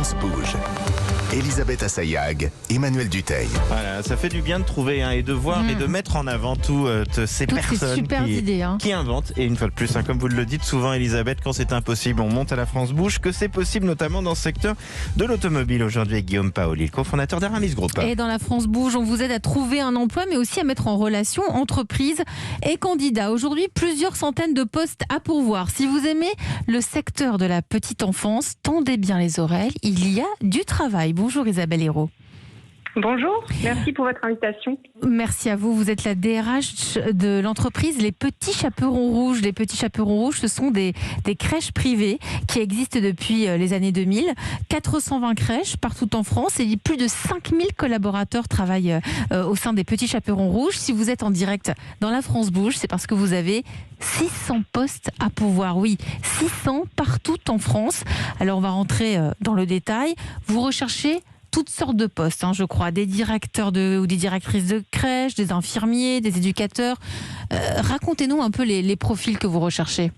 France bouge. Elisabeth Assayag, Emmanuel Dutheil. Voilà, ça fait du bien de trouver et de voir et de mettre en avant toutes ces personnes qui inventent. Et une fois de plus, comme vous le dites souvent, Elisabeth, quand c'est impossible, on monte à la France bouge, que c'est possible notamment dans ce secteur de l'automobile. Aujourd'hui avec Guillaume Paoli, le cofondateur d'Aramis Group. Et dans la France bouge, on vous aide à trouver un emploi, mais aussi à mettre en relation entreprises et candidats. Aujourd'hui, plusieurs centaines de postes à pourvoir. Si vous aimez le secteur de la petite enfance, tendez bien les oreilles, il y a du travail. Bonjour Isabelle Hérault. Bonjour, merci pour votre invitation. Merci à vous. Vous êtes la DRH de l'entreprise Les Petits Chaperons Rouges. Les Petits Chaperons Rouges, ce sont des crèches privées qui existent depuis les années 2000. 420 crèches partout en France et plus de 5000 collaborateurs travaillent au sein des Petits Chaperons Rouges. Si vous êtes en direct dans la France Bouge, c'est parce que vous avez 600 postes à pourvoir. Oui, 600 partout en France. Alors on va rentrer dans le détail. Vous recherchez toutes sortes de postes, je crois, des directeurs ou des directrices de crèche, des infirmiers, des éducateurs. Racontez-nous un peu les profils que vous recherchez.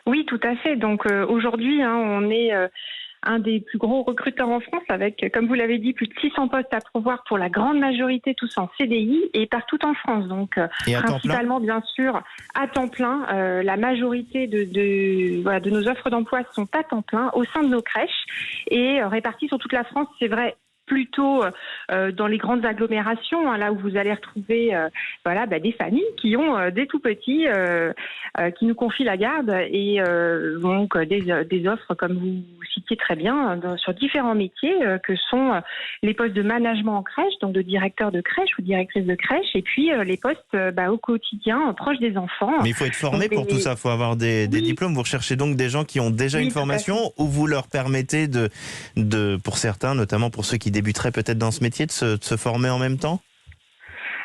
Oui, tout à fait. Donc aujourd'hui, on est un des plus gros recruteurs en France avec, comme vous l'avez dit, plus de 600 postes à pourvoir pour la grande majorité, tous en CDI et partout en France. Donc principalement, bien sûr, à temps plein. La majorité de nos offres d'emploi sont à temps plein au sein de nos crèches et réparties sur toute la France. C'est vrai, plutôt dans les grandes agglomérations, là où vous allez retrouver des familles qui ont des tout petits qui nous confient la garde et donc des offres, comme vous citiez très bien, sur différents métiers que sont les postes de management en crèche, donc de directeur de crèche ou directrice de crèche, et puis les postes au quotidien proches des enfants. Mais il faut être formé pour tout ça, il faut avoir des diplômes. Vous recherchez donc des gens qui ont déjà une formation ou vous leur permettez pour certains, notamment pour ceux qui débuteraient peut-être dans ce métier, de se former en même temps ?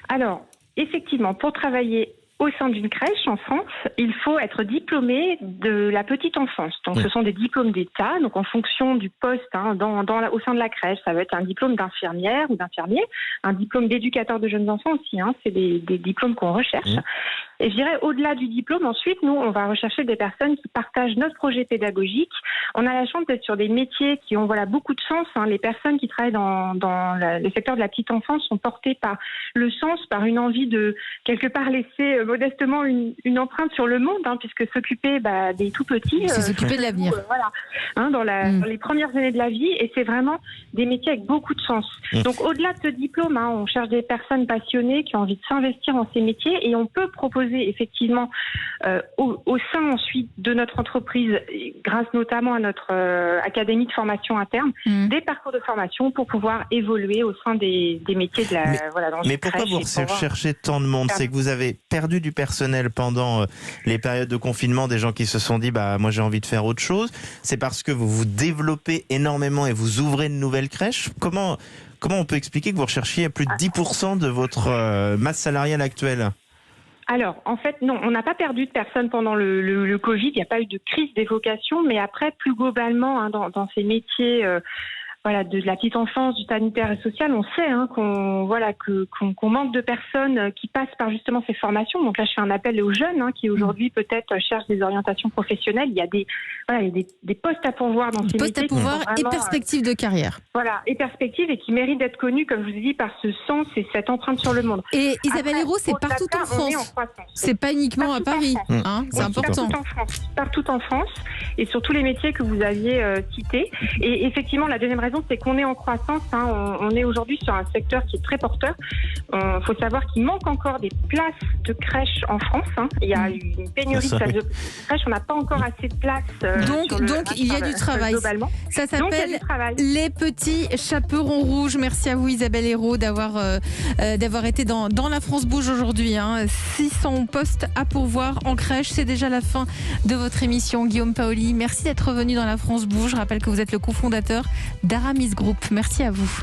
Alors, effectivement, pour travailler au sein d'une crèche en France, il faut être diplômé de la petite enfance. Donc, ce sont des diplômes d'État. Donc, en fonction du poste au sein de la crèche, ça va être un diplôme d'infirmière ou d'infirmier, un diplôme d'éducateur de jeunes enfants aussi. C'est des diplômes qu'on recherche. Et je dirais, au-delà du diplôme, ensuite, nous, on va rechercher des personnes qui partagent notre projet pédagogique. On a la chance d'être sur des métiers qui ont beaucoup de sens. Les personnes qui travaillent dans le secteur de la petite enfance sont portées par le sens, par une envie de, quelque part, laisser modestement une empreinte sur le monde, puisque s'occuper des tout-petits... C'est s'occuper de l'avenir. Dans les premières années de la vie. Et c'est vraiment des métiers avec beaucoup de sens. Donc, au-delà de ce diplôme, on cherche des personnes passionnées qui ont envie de s'investir dans ces métiers et on peut proposer effectivement au sein ensuite de notre entreprise, grâce notamment à notre académie de formation interne, des parcours de formation pour pouvoir évoluer au sein des métiers de la Mais pourquoi vous recherchez tant de monde ? C'est que vous avez perdu du personnel pendant les périodes de confinement, des gens qui se sont dit moi j'ai envie de faire autre chose. C'est parce que vous vous développez énormément et vous ouvrez de nouvelles crèches. Comment on peut expliquer que vous recherchiez plus de 10% de votre masse salariale actuelle ? Alors, en fait, non, on n'a pas perdu de personnes pendant le Covid. Il n'y a pas eu de crise des vocations, mais après, plus globalement, dans ces métiers de la petite enfance, du sanitaire et social, on sait qu'on manque de personnes qui passent par justement ces formations. Donc là, je fais un appel aux jeunes qui aujourd'hui peut-être cherchent des orientations professionnelles. Il y a des postes à pourvoir dans ces métiers. Postes à pourvoir et perspectives de carrière. Et perspectives et qui méritent d'être connus, comme je vous ai dit, par ce sens et cette empreinte sur le monde. Et Isabelle Hérault, c'est partout en France. C'est pas uniquement à Paris. C'est important. Partout en France et sur tous les métiers que vous aviez cités. Et effectivement, la deuxième raison, c'est qu'on est en croissance. On est aujourd'hui sur un secteur qui est très porteur. Il faut savoir qu'il manque encore des places de crèches en France. Il y a une pénurie de places de crèches. On n'a pas encore assez de places. Donc il y a du travail. Globalement. Ça s'appelle Les Petits Chaperons Rouges. Merci à vous Isabelle Hérault d'avoir été dans la France Bouge aujourd'hui. 600 postes à pourvoir en crèche. C'est déjà la fin de votre émission. Guillaume Paoli, merci d'être venu dans la France Bouge. Je rappelle que vous êtes le cofondateur d'Aramis Group. Merci à vous.